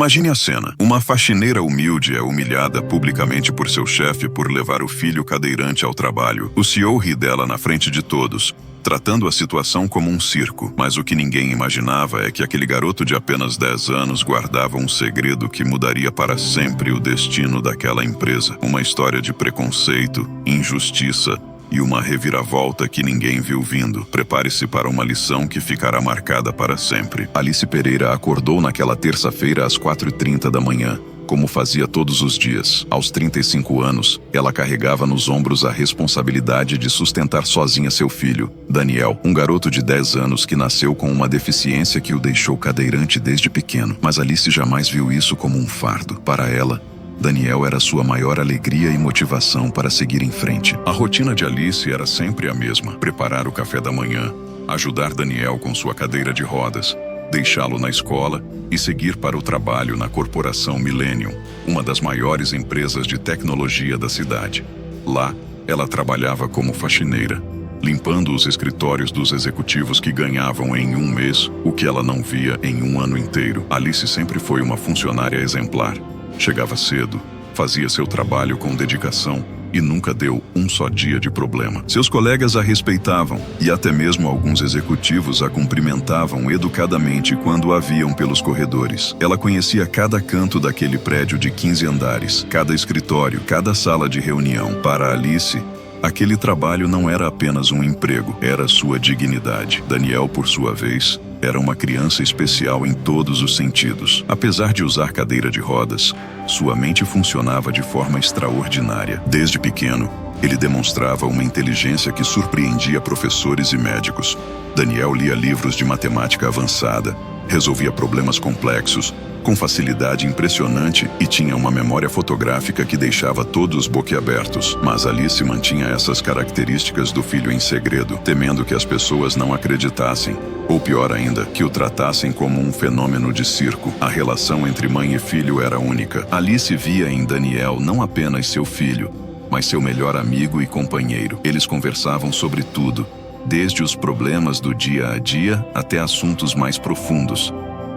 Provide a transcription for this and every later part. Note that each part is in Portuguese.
Imagine a cena. Uma faxineira humilde é humilhada publicamente por seu chefe por levar o filho cadeirante ao trabalho. O CEO ri dela na frente de todos, tratando a situação como um circo. Mas o que ninguém imaginava é que aquele garoto de apenas 10 anos guardava um segredo que mudaria para sempre o destino daquela empresa. Uma história de preconceito, injustiça e uma reviravolta que ninguém viu vindo. Prepare-se para uma lição que ficará marcada para sempre. Alice Pereira acordou naquela terça-feira às 4h30 da manhã, como fazia todos os dias. Aos 35 anos, ela carregava nos ombros a responsabilidade de sustentar sozinha seu filho, Daniel, um garoto de 10 anos que nasceu com uma deficiência que o deixou cadeirante desde pequeno. Mas Alice jamais viu isso como um fardo. Para ela, Daniel era sua maior alegria e motivação para seguir em frente. A rotina de Alice era sempre a mesma: preparar o café da manhã, ajudar Daniel com sua cadeira de rodas, deixá-lo na escola e seguir para o trabalho na corporação Millennium, uma das maiores empresas de tecnologia da cidade. Lá, ela trabalhava como faxineira, limpando os escritórios dos executivos que ganhavam em um mês o que ela não via em um ano inteiro. Alice sempre foi uma funcionária exemplar. Chegava cedo, fazia seu trabalho com dedicação e nunca deu um só dia de problema. Seus colegas a respeitavam e até mesmo alguns executivos a cumprimentavam educadamente quando a viam pelos corredores. Ela conhecia cada canto daquele prédio de 15 andares, cada escritório, cada sala de reunião. Para Alice, aquele trabalho não era apenas um emprego, era sua dignidade. Daniel, por sua vez, era uma criança especial em todos os sentidos. Apesar de usar cadeira de rodas, sua mente funcionava de forma extraordinária. Desde pequeno, ele demonstrava uma inteligência que surpreendia professores e médicos. Daniel lia livros de matemática avançada, resolvia problemas complexos com facilidade impressionante e tinha uma memória fotográfica que deixava todos boquiabertos. Mas Alice mantinha essas características do filho em segredo, temendo que as pessoas não acreditassem, ou pior ainda, que o tratassem como um fenômeno de circo. A relação entre mãe e filho era única. Alice via em Daniel não apenas seu filho, mas seu melhor amigo e companheiro. Eles conversavam sobre tudo, desde os problemas do dia a dia até assuntos mais profundos.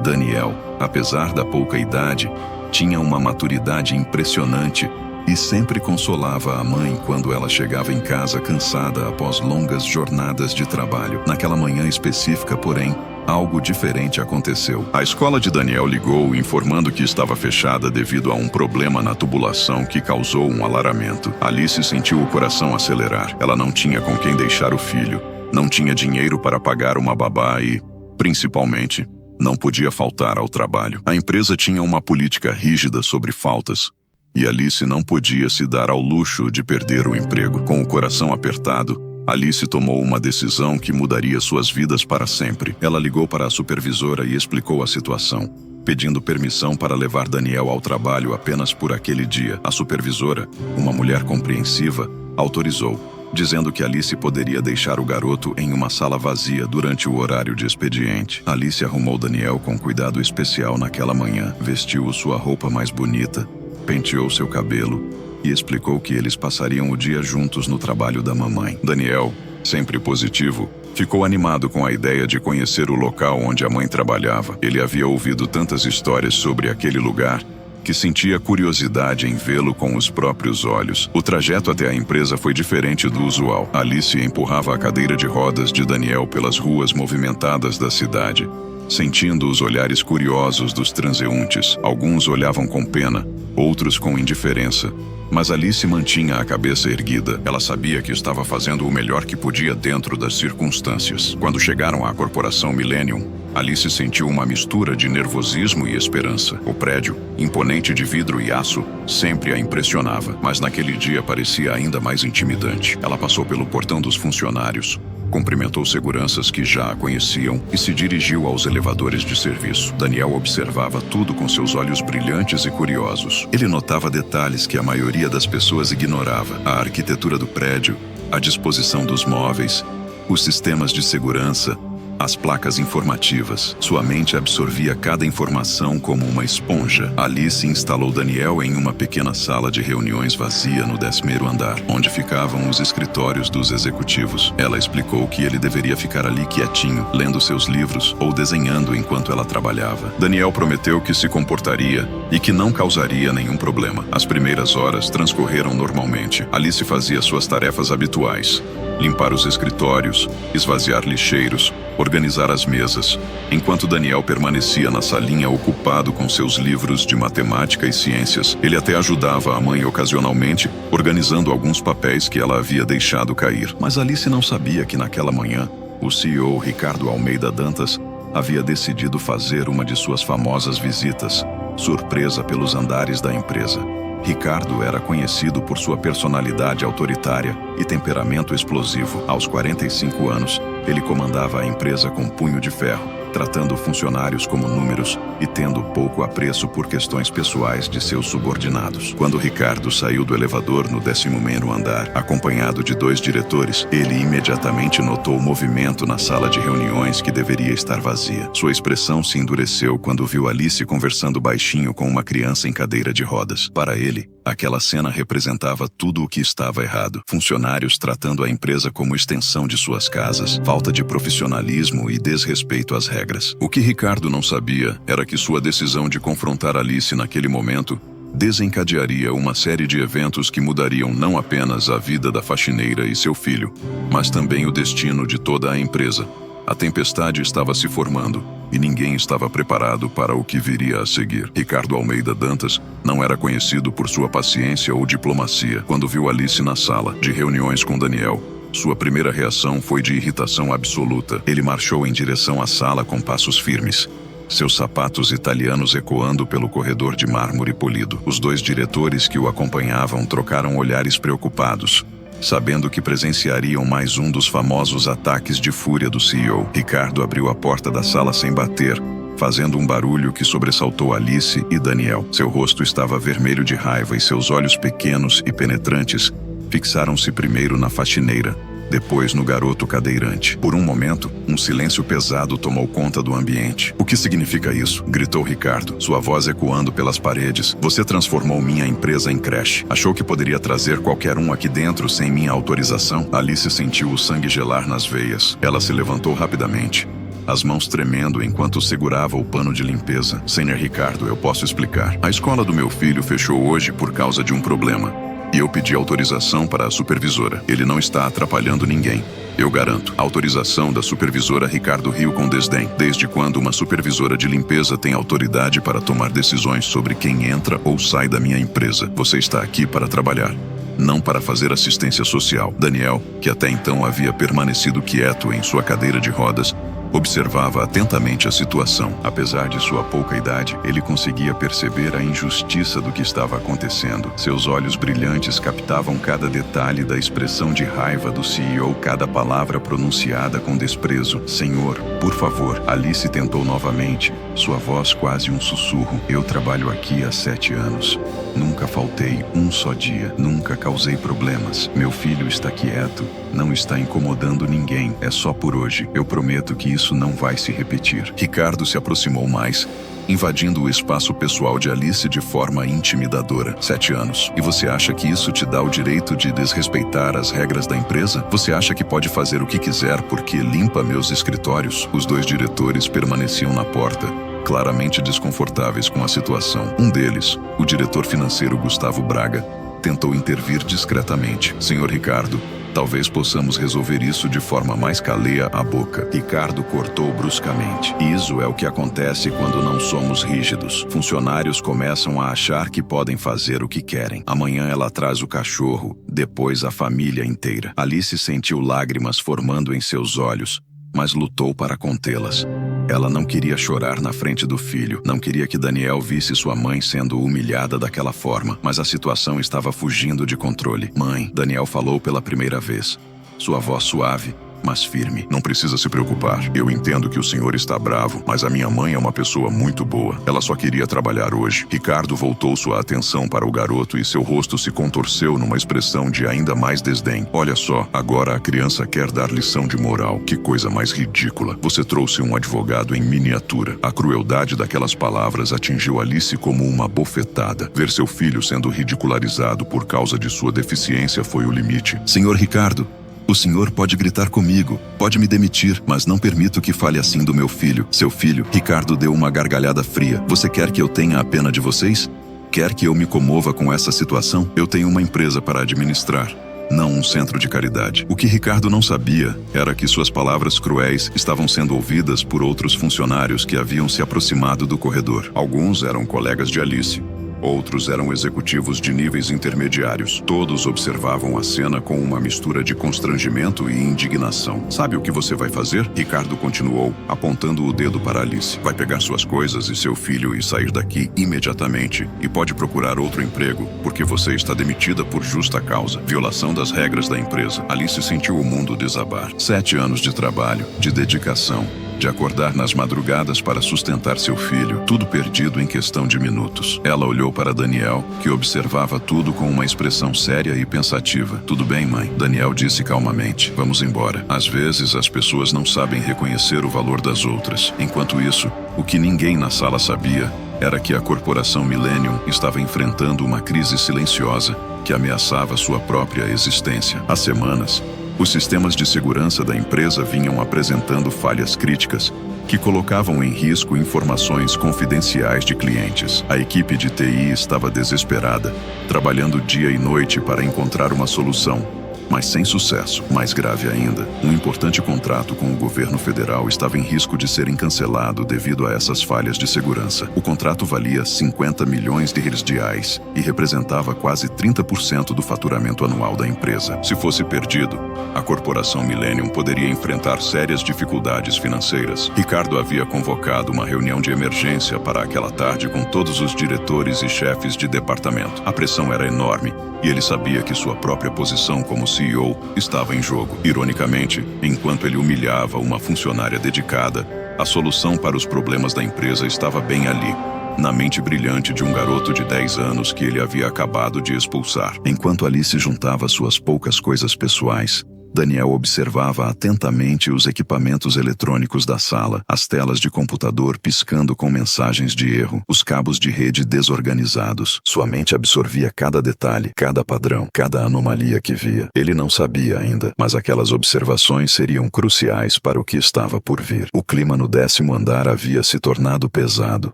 Daniel, apesar da pouca idade, tinha uma maturidade impressionante e sempre consolava a mãe quando ela chegava em casa cansada após longas jornadas de trabalho. Naquela manhã específica, porém, algo diferente aconteceu. A escola de Daniel ligou informando que estava fechada devido a um problema na tubulação que causou um alaramento. Alice sentiu o coração acelerar. Ela não tinha com quem deixar o filho, não tinha dinheiro para pagar uma babá e, principalmente, não podia faltar ao trabalho. A empresa tinha uma política rígida sobre faltas, e Alice não podia se dar ao luxo de perder o emprego. Com o coração apertado, Alice tomou uma decisão que mudaria suas vidas para sempre. Ela ligou para a supervisora e explicou a situação, pedindo permissão para levar Daniel ao trabalho apenas por aquele dia. A supervisora, uma mulher compreensiva, autorizou, dizendo que Alice poderia deixar o garoto em uma sala vazia durante o horário de expediente. Alice arrumou Daniel com cuidado especial naquela manhã, vestiu sua roupa mais bonita, penteou seu cabelo e explicou que eles passariam o dia juntos no trabalho da mamãe. Daniel, sempre positivo, ficou animado com a ideia de conhecer o local onde a mãe trabalhava. Ele havia ouvido tantas histórias sobre aquele lugar que sentia curiosidade em vê-lo com os próprios olhos. O trajeto até a empresa foi diferente do usual. Alice empurrava a cadeira de rodas de Daniel pelas ruas movimentadas da cidade, sentindo os olhares curiosos dos transeuntes. Alguns olhavam com pena, outros com indiferença. Mas Alice mantinha a cabeça erguida. Ela sabia que estava fazendo o melhor que podia dentro das circunstâncias. Quando chegaram à corporação Millennium, Alice sentiu uma mistura de nervosismo e esperança. O prédio, imponente de vidro e aço, sempre a impressionava, mas naquele dia parecia ainda mais intimidante. Ela passou pelo portão dos funcionários, cumprimentou seguranças que já a conheciam e se dirigiu aos elevadores de serviço. Daniel observava tudo com seus olhos brilhantes e curiosos. Ele notava detalhes que a maioria das pessoas ignorava: a arquitetura do prédio, a disposição dos móveis, os sistemas de segurança As placas informativas. Sua mente absorvia cada informação como uma esponja. Alice instalou Daniel em uma pequena sala de reuniões vazia no 10º andar, onde ficavam os escritórios dos executivos. Ela explicou que ele deveria ficar ali quietinho, lendo seus livros ou desenhando enquanto ela trabalhava. Daniel prometeu que se comportaria e que não causaria nenhum problema. As primeiras horas transcorreram normalmente. Alice fazia suas tarefas habituais: limpar os escritórios, esvaziar lixeiros, organizar as mesas, enquanto Daniel permanecia na salinha ocupado com seus livros de matemática e ciências. Ele até ajudava a mãe ocasionalmente, organizando alguns papéis que ela havia deixado cair. Mas Alice não sabia que naquela manhã, o CEO Ricardo Almeida Dantas havia decidido fazer uma de suas famosas visitas, surpresa pelos andares da empresa. Ricardo era conhecido por sua personalidade autoritária e temperamento explosivo. Aos 45 anos, ele comandava a empresa com punho de ferro, tratando funcionários como números e tendo pouco apreço por questões pessoais de seus subordinados. Quando Ricardo saiu do elevador no 10º andar, acompanhado de 2 diretores, ele imediatamente notou o movimento na sala de reuniões que deveria estar vazia. Sua expressão se endureceu quando viu Alice conversando baixinho com uma criança em cadeira de rodas. Para ele, aquela cena representava tudo o que estava errado. Funcionários tratando a empresa como extensão de suas casas, falta de profissionalismo e desrespeito às regras. O que Ricardo não sabia era que sua decisão de confrontar Alice naquele momento desencadearia uma série de eventos que mudariam não apenas a vida da faxineira e seu filho, mas também o destino de toda a empresa. A tempestade estava se formando e ninguém estava preparado para o que viria a seguir. Ricardo Almeida Dantas não era conhecido por sua paciência ou diplomacia. Quando viu Alice na sala de reuniões com Daniel, sua primeira reação foi de irritação absoluta. Ele marchou em direção à sala com passos firmes, seus sapatos italianos ecoando pelo corredor de mármore polido. Os 2 diretores que o acompanhavam trocaram olhares preocupados, sabendo que presenciariam mais um dos famosos ataques de fúria do CEO. Ricardo abriu a porta da sala sem bater, fazendo um barulho que sobressaltou Alice e Daniel. Seu rosto estava vermelho de raiva e seus olhos pequenos e penetrantes fixaram-se primeiro na faxineira, depois no garoto cadeirante. Por um momento, um silêncio pesado tomou conta do ambiente. "O que significa isso?" gritou Ricardo, sua voz ecoando pelas paredes. "Você transformou minha empresa em creche. Achou que poderia trazer qualquer um aqui dentro sem minha autorização?" Alice sentiu o sangue gelar nas veias. Ela se levantou rapidamente, as mãos tremendo enquanto segurava o pano de limpeza. "Senhor Ricardo, eu posso explicar. A escola do meu filho fechou hoje por causa de um problema. E eu pedi autorização para a supervisora. Ele não está atrapalhando ninguém. Eu garanto." A autorização da supervisora. Ricardo riu com desdém. "Desde quando uma supervisora de limpeza tem autoridade para tomar decisões sobre quem entra ou sai da minha empresa? Você está aqui para trabalhar, não para fazer assistência social." Daniel, que até então havia permanecido quieto em sua cadeira de rodas, observava atentamente a situação. Apesar de sua pouca idade, ele conseguia perceber a injustiça do que estava acontecendo. Seus olhos brilhantes captavam cada detalhe da expressão de raiva do CEO, cada palavra pronunciada com desprezo. "Senhor, por favor." Alice tentou novamente, sua voz quase um sussurro. "Eu trabalho aqui há 7 anos. Nunca faltei um só dia. Nunca causei problemas. Meu filho está quieto, não está incomodando ninguém. É só por hoje. Eu prometo que isso não vai se repetir." Ricardo se aproximou mais, invadindo o espaço pessoal de Alice de forma intimidadora. 7 anos. E você acha que isso te dá o direito de desrespeitar as regras da empresa? Você acha que pode fazer o que quiser porque limpa meus escritórios? Os 2 diretores permaneciam na porta, claramente desconfortáveis com a situação. Um deles, o diretor financeiro Gustavo Braga, tentou intervir discretamente. "Senhor Ricardo, talvez possamos resolver isso de forma mais caleia a boca." Ricardo cortou bruscamente. "Isso é o que acontece quando não somos rígidos. Funcionários começam a achar que podem fazer o que querem. Amanhã ela traz o cachorro, depois a família inteira." Alice sentiu lágrimas formando em seus olhos, mas lutou para contê-las. Ela não queria chorar na frente do filho, não queria que Daniel visse sua mãe sendo humilhada daquela forma, mas a situação estava fugindo de controle. "Mãe", Daniel falou pela primeira vez, sua voz suave, mas firme. Não precisa se preocupar. Eu entendo que o senhor está bravo, mas a minha mãe é uma pessoa muito boa. Ela só queria trabalhar hoje. Ricardo voltou sua atenção para o garoto e seu rosto se contorceu numa expressão de ainda mais desdém. Olha só, agora a criança quer dar lição de moral. Que coisa mais ridícula. Você trouxe um advogado em miniatura. A crueldade daquelas palavras atingiu Alice como uma bofetada. Ver seu filho sendo ridicularizado por causa de sua deficiência foi o limite. Senhor Ricardo, o senhor pode gritar comigo, pode me demitir, mas não permito que fale assim do meu filho. Seu filho, Ricardo deu uma gargalhada fria. Você quer que eu tenha a pena de vocês? Quer que eu me comova com essa situação? Eu tenho uma empresa para administrar, não um centro de caridade. O que Ricardo não sabia era que suas palavras cruéis estavam sendo ouvidas por outros funcionários que haviam se aproximado do corredor. Alguns eram colegas de Alice. Outros eram executivos de níveis intermediários. Todos observavam a cena com uma mistura de constrangimento e indignação. Sabe o que você vai fazer? Ricardo continuou, apontando o dedo para Alice. Vai pegar suas coisas e seu filho e sair daqui imediatamente. E pode procurar outro emprego, porque você está demitida por justa causa. Violação das regras da empresa. Alice sentiu o mundo desabar. 7 anos de trabalho, de dedicação, de acordar nas madrugadas para sustentar seu filho, tudo perdido em questão de minutos. Ela olhou para Daniel, que observava tudo com uma expressão séria e pensativa. Tudo bem, mãe, Daniel disse calmamente. Vamos embora. Às vezes as pessoas não sabem reconhecer o valor das outras. Enquanto isso, o que ninguém na sala sabia era que a corporação Millennium estava enfrentando uma crise silenciosa que ameaçava sua própria existência. Há semanas, os sistemas de segurança da empresa vinham apresentando falhas críticas que colocavam em risco informações confidenciais de clientes. A equipe de TI estava desesperada, trabalhando dia e noite para encontrar uma solução, mas sem sucesso. Mais grave ainda, um importante contrato com o governo federal estava em risco de ser cancelado devido a essas falhas de segurança. O contrato valia 50 milhões de reais e representava quase 30% do faturamento anual da empresa. Se fosse perdido, a corporação Millennium poderia enfrentar sérias dificuldades financeiras. Ricardo havia convocado uma reunião de emergência para aquela tarde com todos os diretores e chefes de departamento. A pressão era enorme e ele sabia que sua própria posição como CEO estava em jogo. Ironicamente, enquanto ele humilhava uma funcionária dedicada, a solução para os problemas da empresa estava bem ali, na mente brilhante de um garoto de 10 anos que ele havia acabado de expulsar. Enquanto Alice juntava suas poucas coisas pessoais, Daniel observava atentamente os equipamentos eletrônicos da sala, as telas de computador piscando com mensagens de erro, os cabos de rede desorganizados. Sua mente absorvia cada detalhe, cada padrão, cada anomalia que via. Ele não sabia ainda, mas aquelas observações seriam cruciais para o que estava por vir. O clima no 10º andar havia se tornado pesado.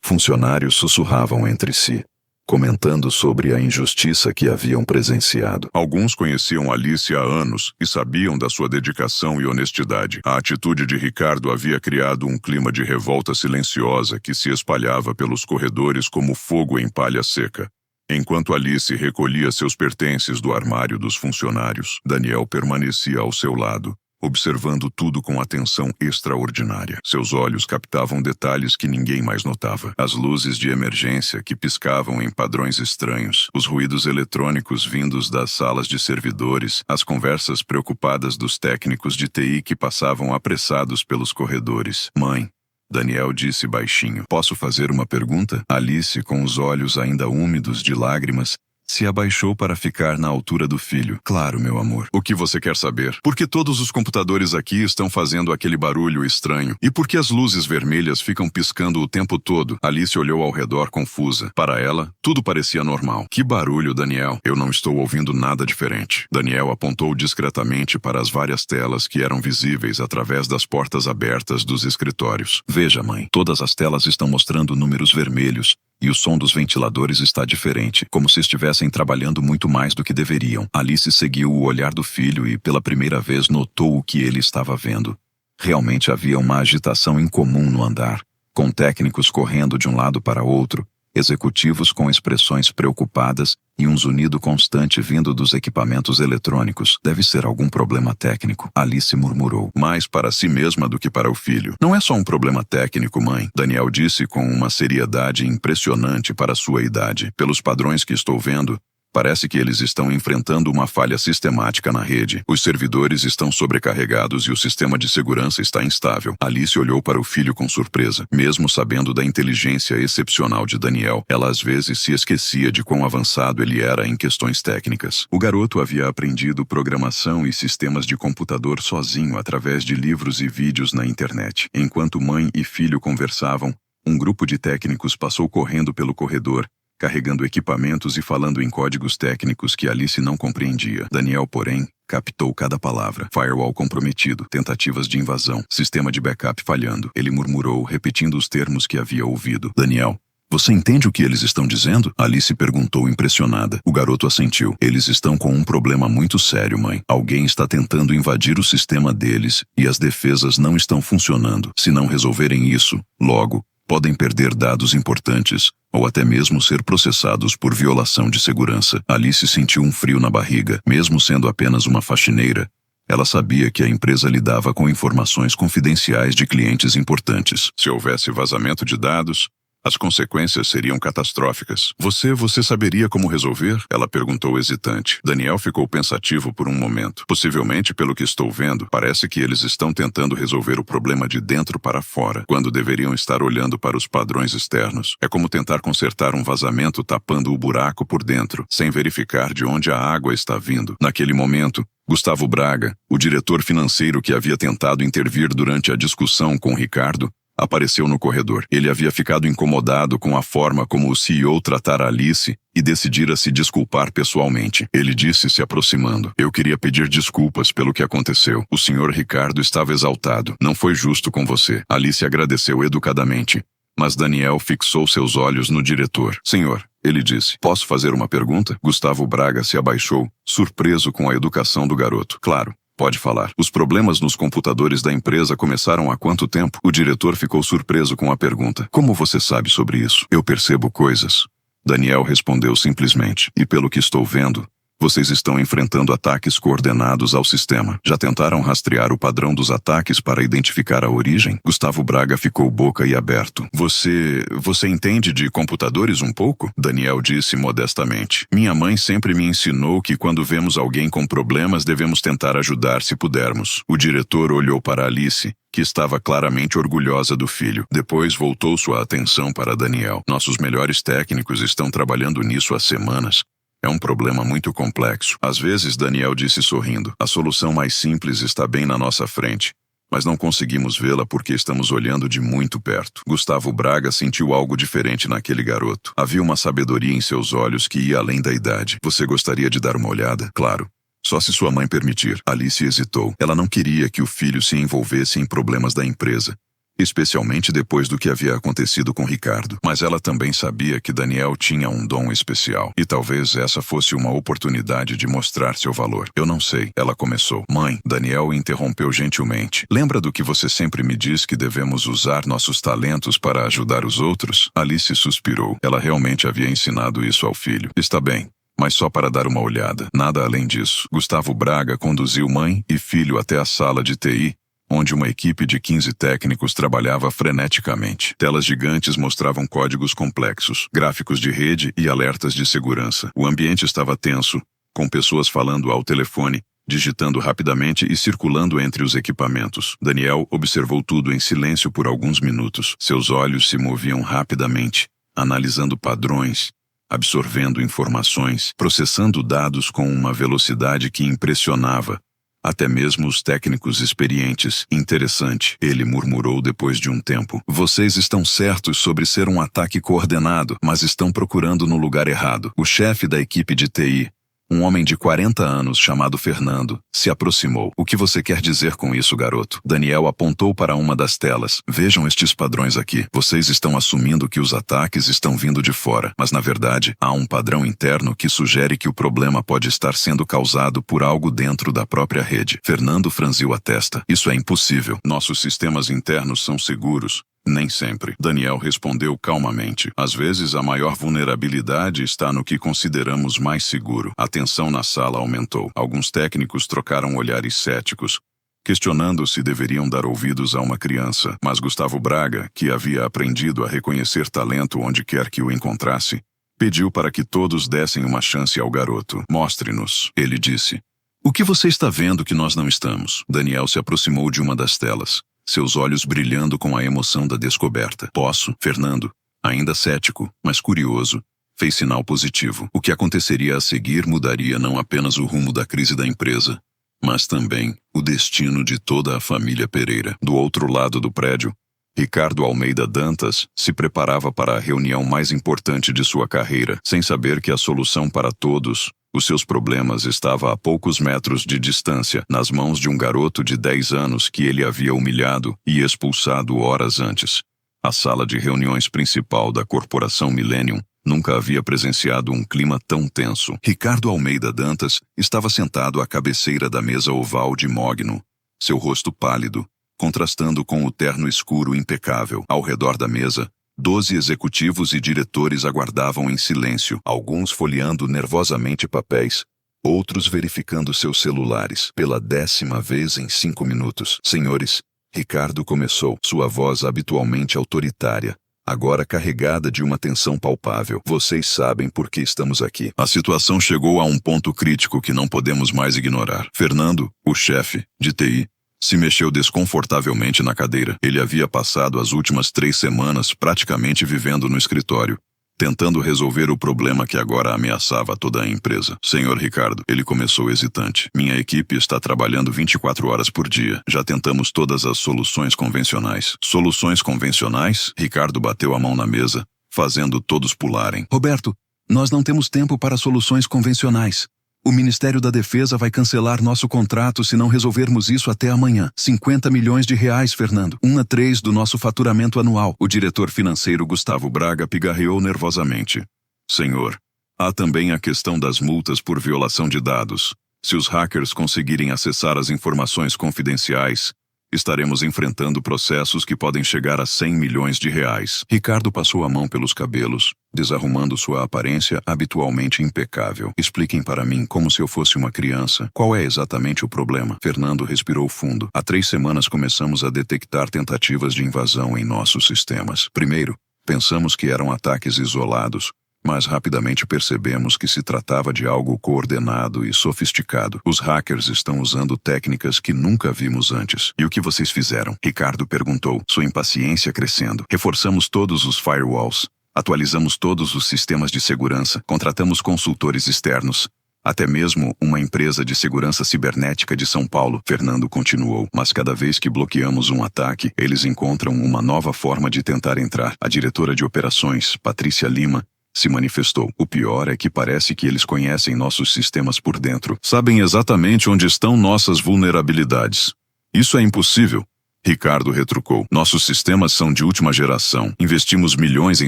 Funcionários sussurravam entre si, comentando sobre a injustiça que haviam presenciado. Alguns conheciam Alice há anos e sabiam da sua dedicação e honestidade. A atitude de Ricardo havia criado um clima de revolta silenciosa que se espalhava pelos corredores como fogo em palha seca. Enquanto Alice recolhia seus pertences do armário dos funcionários, Daniel permanecia ao seu lado, observando tudo com atenção extraordinária. Seus olhos captavam detalhes que ninguém mais notava. As luzes de emergência que piscavam em padrões estranhos, os ruídos eletrônicos vindos das salas de servidores, as conversas preocupadas dos técnicos de TI que passavam apressados pelos corredores. Mãe, Daniel disse baixinho. Posso fazer uma pergunta? Alice, com os olhos ainda úmidos de lágrimas, se abaixou para ficar na altura do filho. Claro, meu amor. O que você quer saber? Por que todos os computadores aqui estão fazendo aquele barulho estranho? E por que as luzes vermelhas ficam piscando o tempo todo? Alice olhou ao redor confusa. Para ela, tudo parecia normal. Que barulho, Daniel? Eu não estou ouvindo nada diferente. Daniel apontou discretamente para as várias telas que eram visíveis através das portas abertas dos escritórios. Veja, mãe, todas as telas estão mostrando números vermelhos. E o som dos ventiladores está diferente, como se estivessem trabalhando muito mais do que deveriam. Alice seguiu o olhar do filho e, pela primeira vez, notou o que ele estava vendo. Realmente havia uma agitação incomum no andar, com técnicos correndo de um lado para outro, executivos com expressões preocupadas e um zunido constante vindo dos equipamentos eletrônicos. Deve ser algum problema técnico, Alice murmurou, mais para si mesma do que para o filho. Não é só um problema técnico, mãe, Daniel disse com uma seriedade impressionante para sua idade. Pelos padrões que estou vendo, Parece que eles estão enfrentando uma falha sistemática na rede. Os servidores estão sobrecarregados e o sistema de segurança está instável. Alice olhou para o filho com surpresa. Mesmo sabendo da inteligência excepcional de Daniel, ela às vezes se esquecia de quão avançado ele era em questões técnicas. O garoto havia aprendido programação e sistemas de computador sozinho através de livros e vídeos na internet. Enquanto mãe e filho conversavam, um grupo de técnicos passou correndo pelo corredor, carregando equipamentos e falando em códigos técnicos que Alice não compreendia. Daniel, porém, captou cada palavra. Firewall comprometido, tentativas de invasão, sistema de backup falhando. Ele murmurou, repetindo os termos que havia ouvido. Daniel, você entende o que eles estão dizendo? Alice perguntou impressionada. O garoto assentiu. Eles estão com um problema muito sério, mãe. Alguém está tentando invadir o sistema deles e as defesas não estão funcionando. Se não resolverem isso, logo, podem perder dados importantes ou até mesmo ser processados por violação de segurança. Alice sentiu um frio na barriga. Mesmo sendo apenas uma faxineira, ela sabia que a empresa lidava com informações confidenciais de clientes importantes. Se houvesse vazamento de dados, as consequências seriam catastróficas. Você saberia como resolver? Ela perguntou hesitante. Daniel ficou pensativo por um momento. Possivelmente, pelo que estou vendo, parece que eles estão tentando resolver o problema de dentro para fora, quando deveriam estar olhando para os padrões externos. É como tentar consertar um vazamento tapando o buraco por dentro, sem verificar de onde a água está vindo. Naquele momento, Gustavo Braga, o diretor financeiro que havia tentado intervir durante a discussão com Ricardo, apareceu no corredor. Ele havia ficado incomodado com a forma como o CEO tratara Alice e decidira se desculpar pessoalmente. Ele disse se aproximando. Eu queria pedir desculpas pelo que aconteceu. O Sr. Ricardo estava exaltado. Não foi justo com você. Alice agradeceu educadamente. Mas Daniel fixou seus olhos no diretor. Senhor, ele disse, posso fazer uma pergunta? Gustavo Braga se abaixou, surpreso com a educação do garoto. Claro. Pode falar. Os problemas nos computadores da empresa começaram há quanto tempo? O diretor ficou surpreso com a pergunta. Como você sabe sobre isso? Eu percebo coisas. Daniel respondeu simplesmente. E pelo que estou vendo, vocês estão enfrentando ataques coordenados ao sistema. Já tentaram rastrear o padrão dos ataques para identificar a origem? Gustavo Braga ficou boca e aberto. Você entende de computadores um pouco? Daniel disse modestamente. Minha mãe sempre me ensinou que quando vemos alguém com problemas devemos tentar ajudar se pudermos. O diretor olhou para Alice, que estava claramente orgulhosa do filho. Depois voltou sua atenção para Daniel. Nossos melhores técnicos estão trabalhando nisso há semanas. É um problema muito complexo. Às vezes, Daniel disse sorrindo, a solução mais simples está bem na nossa frente, mas não conseguimos vê-la porque estamos olhando de muito perto. Gustavo Braga sentiu algo diferente naquele garoto. Havia uma sabedoria em seus olhos que ia além da idade. Você gostaria de dar uma olhada? Claro. Só se sua mãe permitir. Alice hesitou. Ela não queria que o filho se envolvesse em problemas da empresa, especialmente depois do que havia acontecido com Ricardo. Mas ela também sabia que Daniel tinha um dom especial. E talvez essa fosse uma oportunidade de mostrar seu valor. Eu não sei, ela começou. Mãe, Daniel interrompeu gentilmente. Lembra do que você sempre me diz que devemos usar nossos talentos para ajudar os outros? Alice suspirou. Ela realmente havia ensinado isso ao filho. Está bem. Mas só para dar uma olhada. Nada além disso. Gustavo Braga conduziu mãe e filho até a sala de TI, onde uma equipe de 15 técnicos trabalhava freneticamente. Telas gigantes mostravam códigos complexos, gráficos de rede e alertas de segurança. O ambiente estava tenso, com pessoas falando ao telefone, digitando rapidamente e circulando entre os equipamentos. Daniel observou tudo em silêncio por alguns minutos. Seus olhos se moviam rapidamente, analisando padrões, absorvendo informações, processando dados com uma velocidade que impressionava até mesmo os técnicos experientes. Interessante, ele murmurou depois de um tempo. Vocês estão certos sobre ser um ataque coordenado, mas estão procurando no lugar errado. O chefe da equipe de TI, um homem de 40 anos chamado Fernando, se aproximou. O que você quer dizer com isso, garoto? Daniel apontou para uma das telas. Vejam estes padrões aqui. Vocês estão assumindo que os ataques estão vindo de fora, mas na verdade há um padrão interno que sugere que o problema pode estar sendo causado por algo dentro da própria rede. Fernando franziu a testa. Isso é impossível. Nossos sistemas internos são seguros. Nem sempre. Daniel respondeu calmamente. Às vezes a maior vulnerabilidade está no que consideramos mais seguro. A tensão na sala aumentou. Alguns técnicos trocaram olhares céticos, questionando se deveriam dar ouvidos a uma criança. Mas Gustavo Braga, que havia aprendido a reconhecer talento onde quer que o encontrasse, Pediu para que todos dessem uma chance ao garoto. Mostre-nos, ele disse. O que você está vendo que nós não estamos? Daniel se aproximou de uma das telas, seus olhos brilhando com a emoção da descoberta. Posso, Fernando, ainda cético, mas curioso, fez sinal positivo. O que aconteceria a seguir mudaria não apenas o rumo da crise da empresa, mas também o destino de toda a família Pereira. Do outro lado do prédio, Ricardo Almeida Dantas se preparava para a reunião mais importante de sua carreira, sem saber que a solução para todos os seus problemas estava a poucos metros de distância, nas mãos de um garoto de 10 anos que ele havia humilhado e expulsado horas antes. A sala de reuniões principal da Corporação Millennium nunca havia presenciado um clima tão tenso. Ricardo Almeida Dantas estava sentado à cabeceira da mesa oval de mogno, seu rosto pálido, contrastando com o terno escuro impecável. Ao redor da mesa, 12 executivos e diretores aguardavam em silêncio, alguns folheando nervosamente papéis, outros verificando seus celulares. Pela 10ª vez em 5 minutos. Senhores, Ricardo começou, sua voz habitualmente autoritária, agora carregada de uma tensão palpável. Vocês sabem por que estamos aqui. A situação chegou a um ponto crítico que não podemos mais ignorar. Fernando, o chefe de TI, se mexeu desconfortavelmente na cadeira. Ele havia passado as últimas 3 semanas praticamente vivendo no escritório, tentando resolver o problema que agora ameaçava toda a empresa. Senhor Ricardo, ele começou hesitante. Minha equipe está trabalhando 24 horas por dia. Já tentamos todas as soluções convencionais. Soluções convencionais? Ricardo bateu a mão na mesa, fazendo todos pularem. Roberto, nós não temos tempo para soluções convencionais. O Ministério da Defesa vai cancelar nosso contrato se não resolvermos isso até amanhã. 50 milhões de reais, Fernando. 1/3 do nosso faturamento anual. O diretor financeiro Gustavo Braga pigarreou nervosamente. Senhor, há também a questão das multas por violação de dados. Se os hackers conseguirem acessar as informações confidenciais, estaremos enfrentando processos que podem chegar a 100 milhões de reais. Ricardo passou a mão pelos cabelos, desarrumando sua aparência habitualmente impecável. Expliquem para mim como se eu fosse uma criança. Qual é exatamente o problema? Fernando respirou fundo. Há 3 semanas começamos a detectar tentativas de invasão em nossos sistemas. Primeiro, pensamos que eram ataques isolados, mas rapidamente percebemos que se tratava de algo coordenado e sofisticado. Os hackers estão usando técnicas que nunca vimos antes. E o que vocês fizeram? Ricardo perguntou, sua impaciência crescendo. Reforçamos todos os firewalls, atualizamos todos os sistemas de segurança, contratamos consultores externos, até mesmo uma empresa de segurança cibernética de São Paulo. Fernando continuou. Mas cada vez que bloqueamos um ataque, eles encontram uma nova forma de tentar entrar. A diretora de operações, Patrícia Lima, se manifestou. O pior é que parece que eles conhecem nossos sistemas por dentro. Sabem exatamente onde estão nossas vulnerabilidades. Isso é impossível. Ricardo retrucou. Nossos sistemas são de última geração. Investimos milhões em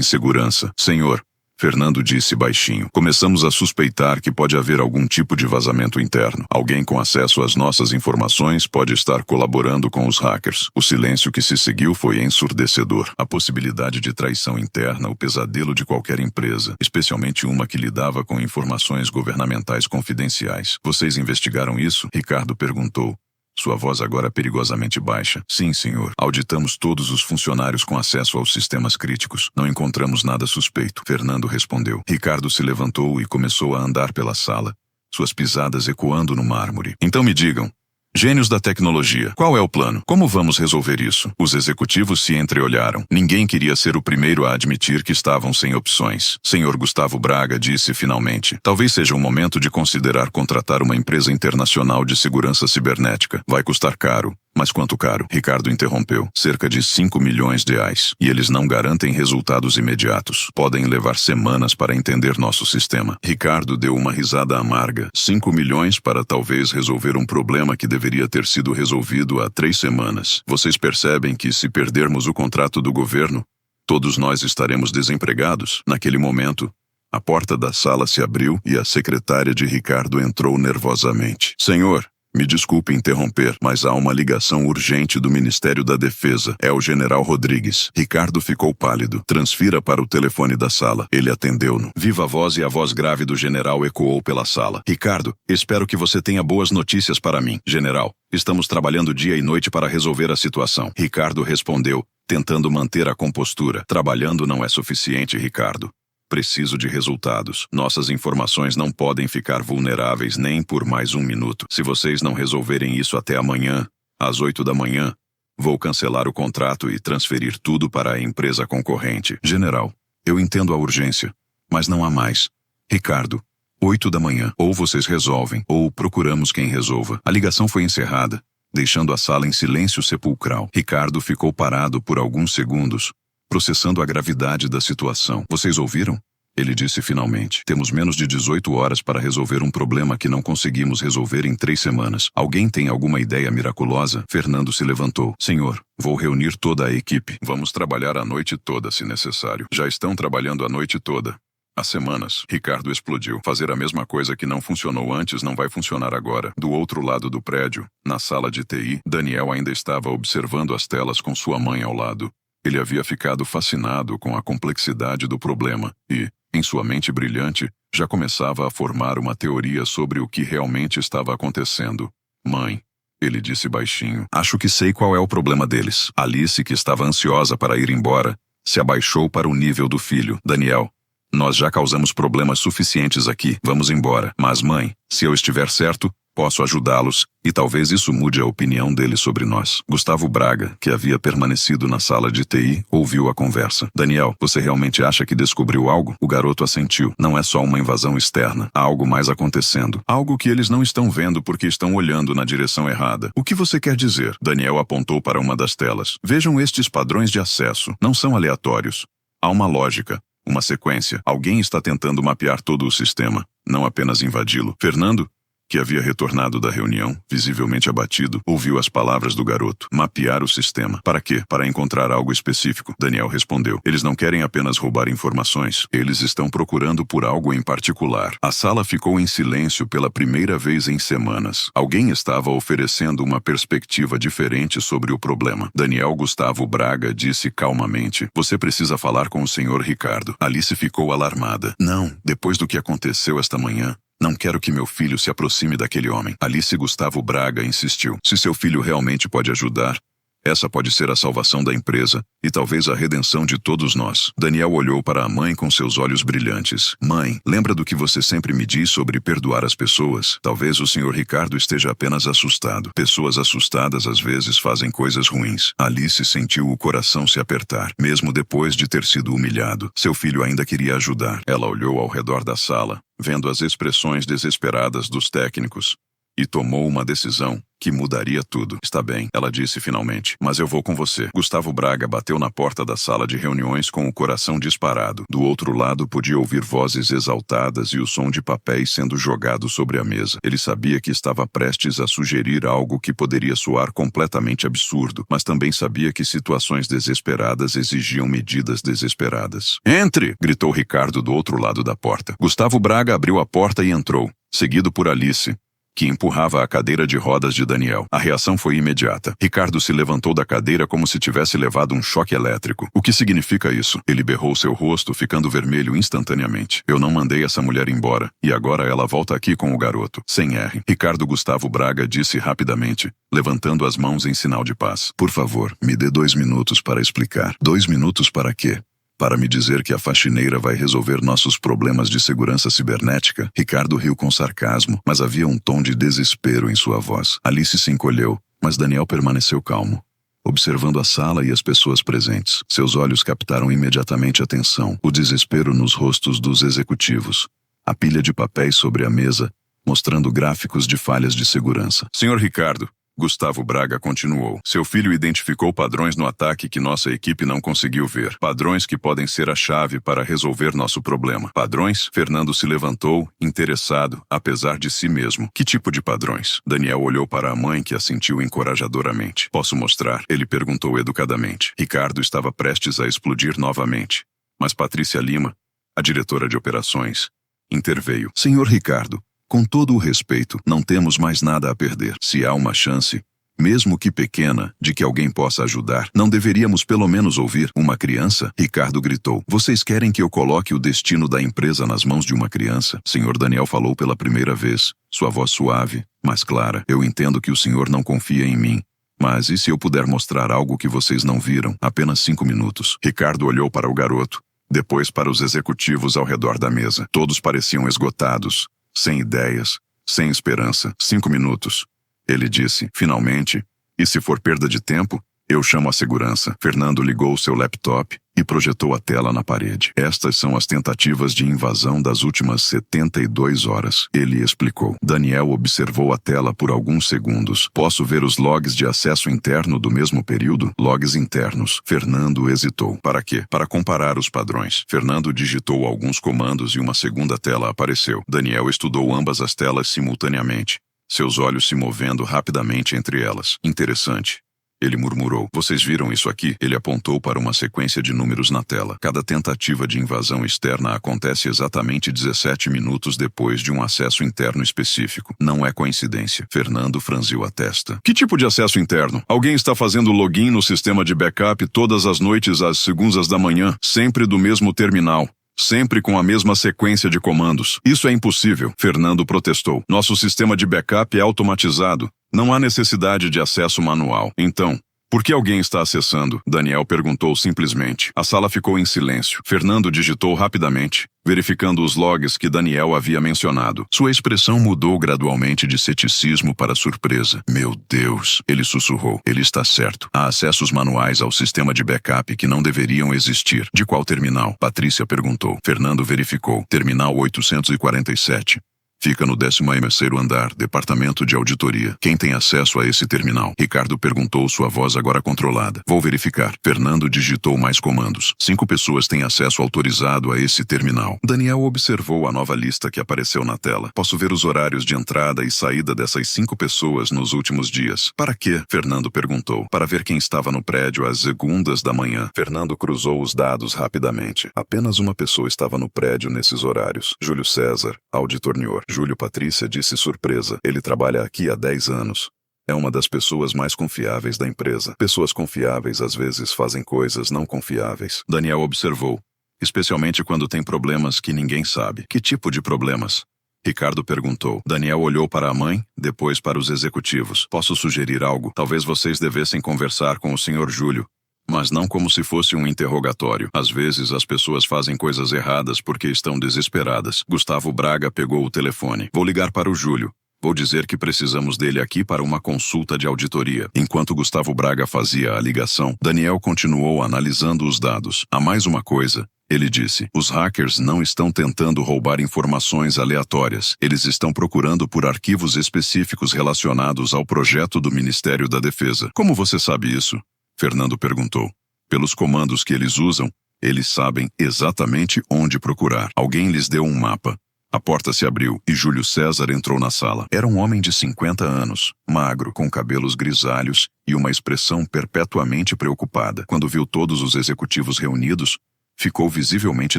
segurança. Senhor, Fernando disse baixinho. Começamos a suspeitar que pode haver algum tipo de vazamento interno. Alguém com acesso às nossas informações pode estar colaborando com os hackers. O silêncio que se seguiu foi ensurdecedor. A possibilidade de traição interna, o pesadelo de qualquer empresa, especialmente uma que lidava com informações governamentais confidenciais. Vocês investigaram isso? Ricardo perguntou. Sua voz agora perigosamente baixa. Sim, senhor. Auditamos todos os funcionários com acesso aos sistemas críticos. Não encontramos nada suspeito. Fernando respondeu. Ricardo se levantou e começou a andar pela sala, suas pisadas ecoando no mármore. Então me digam, gênios da tecnologia, qual é o plano? Como vamos resolver isso? Os executivos se entreolharam. Ninguém queria ser o primeiro a admitir que estavam sem opções. Senhor Gustavo Braga disse finalmente. Talvez seja o momento de considerar contratar uma empresa internacional de segurança cibernética. Vai custar caro. Mas quanto caro? Ricardo interrompeu. Cerca de 5 milhões de reais. E eles não garantem resultados imediatos. Podem levar semanas para entender nosso sistema. Ricardo deu uma risada amarga. 5 milhões para talvez resolver um problema que deveria ter sido resolvido há 3 semanas. Vocês percebem que se perdermos o contrato do governo, todos nós estaremos desempregados? Naquele momento, a porta da sala se abriu e a secretária de Ricardo entrou nervosamente. Senhor, me desculpe interromper, mas há uma ligação urgente do Ministério da Defesa. É o General Rodrigues. Ricardo ficou pálido. Transfira para o telefone da sala. Ele atendeu-no. Viva a voz e a voz grave do general ecoou pela sala. Ricardo, espero que você tenha boas notícias para mim. General, estamos trabalhando dia e noite para resolver a situação. Ricardo respondeu, tentando manter a compostura. Trabalhando não é suficiente, Ricardo. Preciso de resultados. Nossas informações não podem ficar vulneráveis nem por mais um minuto. Se vocês não resolverem isso até amanhã, às 8 da manhã, vou cancelar o contrato e transferir tudo para a empresa concorrente. General, eu entendo a urgência, mas não há mais. Ricardo, 8 da manhã. Ou vocês resolvem, ou procuramos quem resolva. A ligação foi encerrada, deixando a sala em silêncio sepulcral. Ricardo ficou parado por alguns segundos, processando a gravidade da situação. Vocês ouviram? Ele disse finalmente. Temos menos de 18 horas para resolver um problema que não conseguimos resolver em 3 semanas. Alguém tem alguma ideia miraculosa? Fernando se levantou. Senhor, vou reunir toda a equipe. Vamos trabalhar a noite toda, se necessário. Já estão trabalhando a noite toda. Há semanas, Ricardo explodiu. Fazer a mesma coisa que não funcionou antes não vai funcionar agora. Do outro lado do prédio, na sala de TI, Daniel ainda estava observando as telas com sua mãe ao lado. Ele havia ficado fascinado com a complexidade do problema e, em sua mente brilhante, já começava a formar uma teoria sobre o que realmente estava acontecendo. Mãe, ele disse baixinho, acho que sei qual é o problema deles. Alice, que estava ansiosa para ir embora, se abaixou para o nível do filho. Daniel, nós já causamos problemas suficientes aqui. Vamos embora. Mas, mãe, se eu estiver certo, posso ajudá-los, e talvez isso mude a opinião deles sobre nós. Gustavo Braga, que havia permanecido na sala de TI, ouviu a conversa. Daniel, você realmente acha que descobriu algo? O garoto assentiu. Não é só uma invasão externa. Há algo mais acontecendo. Algo que eles não estão vendo porque estão olhando na direção errada. O que você quer dizer? Daniel apontou para uma das telas. Vejam estes padrões de acesso. Não são aleatórios. Há uma lógica. Uma sequência. Alguém está tentando mapear todo o sistema, não apenas invadi-lo. Fernando, que havia retornado da reunião, visivelmente abatido, ouviu as palavras do garoto. Mapear o sistema. Para quê? Para encontrar algo específico. Daniel respondeu. Eles não querem apenas roubar informações. Eles estão procurando por algo em particular. A sala ficou em silêncio pela primeira vez em semanas. Alguém estava oferecendo uma perspectiva diferente sobre o problema. Daniel Gustavo Braga disse calmamente. Você precisa falar com o Sr. Ricardo. Alice ficou alarmada. Não, depois do que aconteceu esta manhã, não quero que meu filho se aproxime daquele homem. Alice Gustavo Braga insistiu. Se seu filho realmente pode ajudar, essa pode ser a salvação da empresa e talvez a redenção de todos nós. Daniel olhou para a mãe com seus olhos brilhantes. Mãe, lembra do que você sempre me diz sobre perdoar as pessoas? Talvez o Sr. Ricardo esteja apenas assustado. Pessoas assustadas às vezes fazem coisas ruins. Alice sentiu o coração se apertar, mesmo depois de ter sido humilhado. Seu filho ainda queria ajudar. Ela olhou ao redor da sala, vendo as expressões desesperadas dos técnicos, e tomou uma decisão que mudaria tudo. Está bem, ela disse finalmente, mas eu vou com você. Gustavo Braga bateu na porta da sala de reuniões com o coração disparado. Do outro lado podia ouvir vozes exaltadas e o som de papéis sendo jogados sobre a mesa. Ele sabia que estava prestes a sugerir algo que poderia soar completamente absurdo, mas também sabia que situações desesperadas exigiam medidas desesperadas. Entre! Gritou Ricardo do outro lado da porta. Gustavo Braga abriu a porta e entrou, seguido por Alice, que empurrava a cadeira de rodas de Daniel. A reação foi imediata. Ricardo se levantou da cadeira como se tivesse levado um choque elétrico. O que significa isso? Ele berrou seu rosto, ficando vermelho instantaneamente. Eu não mandei essa mulher embora, e agora ela volta aqui com o garoto. Sem R. Ricardo Gustavo Braga disse rapidamente, levantando as mãos em sinal de paz. Por favor, me dê 2 minutos para explicar. 2 minutos para quê? Para me dizer que a faxineira vai resolver nossos problemas de segurança cibernética? Ricardo riu com sarcasmo, mas havia um tom de desespero em sua voz. Alice se encolheu, mas Daniel permaneceu calmo, observando a sala e as pessoas presentes. Seus olhos captaram imediatamente a tensão, o desespero nos rostos dos executivos, a pilha de papéis sobre a mesa, mostrando gráficos de falhas de segurança. Senhor Ricardo, Gustavo Braga continuou. Seu filho identificou padrões no ataque que nossa equipe não conseguiu ver. Padrões que podem ser a chave para resolver nosso problema. Padrões? Fernando se levantou, interessado, apesar de si mesmo. Que tipo de padrões? Daniel olhou para a mãe, que assentiu encorajadoramente. Posso mostrar? Ele perguntou educadamente. Ricardo estava prestes a explodir novamente. Mas Patrícia Lima, a diretora de operações, interveio. Senhor Ricardo, com todo o respeito, não temos mais nada a perder. Se há uma chance, mesmo que pequena, de que alguém possa ajudar, não deveríamos pelo menos ouvir uma criança? Ricardo gritou. Vocês querem que eu coloque o destino da empresa nas mãos de uma criança? Senhor Daniel falou pela primeira vez, sua voz suave, mas clara. Eu entendo que o senhor não confia em mim. Mas e se eu puder mostrar algo que vocês não viram? Apenas 5 minutos. Ricardo olhou para o garoto, Depois para os executivos ao redor da mesa. Todos pareciam esgotados, sem ideias, sem esperança. 5 minutos. Ele disse, finalmente. E se for perda de tempo, eu chamo a segurança. Fernando ligou seu laptop e projetou a tela na parede. Estas são as tentativas de invasão das últimas 72 horas, ele explicou. Daniel observou a tela por alguns segundos. Posso ver os logs de acesso interno do mesmo período? Logs internos. Fernando hesitou. Para quê? Para comparar os padrões. Fernando digitou alguns comandos e uma segunda tela apareceu. Daniel estudou ambas as telas simultaneamente, seus olhos se movendo rapidamente entre elas. Interessante. Ele murmurou. Vocês viram isso aqui? Ele apontou para uma sequência de números na tela. Cada tentativa de invasão externa acontece exatamente 17 minutos depois de um acesso interno específico. Não é coincidência. Fernando franziu a testa. Que tipo de acesso interno? Alguém está fazendo login no sistema de backup todas as noites às segundas da manhã, sempre do mesmo terminal. Sempre com a mesma sequência de comandos. Isso é impossível, Fernando protestou. Nosso sistema de backup é automatizado. Não há necessidade de acesso manual. Então, por que alguém está acessando? Daniel perguntou simplesmente. A sala ficou em silêncio. Fernando digitou rapidamente, verificando os logs que Daniel havia mencionado. Sua expressão mudou gradualmente de ceticismo para surpresa. Meu Deus, ele sussurrou. Ele está certo. Há acessos manuais ao sistema de backup que não deveriam existir. De qual terminal? Patrícia perguntou. Fernando verificou. Terminal 847. Fica no 13º andar, departamento de auditoria. Quem tem acesso a esse terminal? Ricardo perguntou, sua voz agora controlada. Vou verificar. Fernando digitou mais comandos. 5 pessoas têm acesso autorizado a esse terminal. Daniel observou a nova lista que apareceu na tela. Posso ver os horários de entrada e saída dessas 5 pessoas nos últimos dias. Para quê? Fernando perguntou. Para ver quem estava no prédio às segundas da manhã. Fernando cruzou os dados rapidamente. Apenas uma pessoa estava no prédio nesses horários. Júlio César, auditor Nior. Júlio, Patrícia disse surpresa. Ele trabalha aqui há 10 anos. É uma das pessoas mais confiáveis da empresa. Pessoas confiáveis às vezes fazem coisas não confiáveis. Daniel observou. Especialmente quando tem problemas que ninguém sabe. Que tipo de problemas? Ricardo perguntou. Daniel olhou para a mãe, depois para os executivos. Posso sugerir algo? Talvez vocês devessem conversar com o Sr. Júlio. Mas não como se fosse um interrogatório. Às vezes as pessoas fazem coisas erradas porque estão desesperadas. Gustavo Braga pegou o telefone. Vou ligar para o Júlio. Vou dizer que precisamos dele aqui para uma consulta de auditoria. Enquanto Gustavo Braga fazia a ligação, Daniel continuou analisando os dados. Há mais uma coisa. Ele disse, os hackers não estão tentando roubar informações aleatórias. Eles estão procurando por arquivos específicos relacionados ao projeto do Ministério da Defesa. Como você sabe isso? Fernando perguntou. Pelos comandos que eles usam, eles sabem exatamente onde procurar. Alguém lhes deu um mapa. A porta se abriu e Júlio César entrou na sala. Era um homem de 50 anos, magro, com cabelos grisalhos e uma expressão perpetuamente preocupada. Quando viu todos os executivos reunidos, ficou visivelmente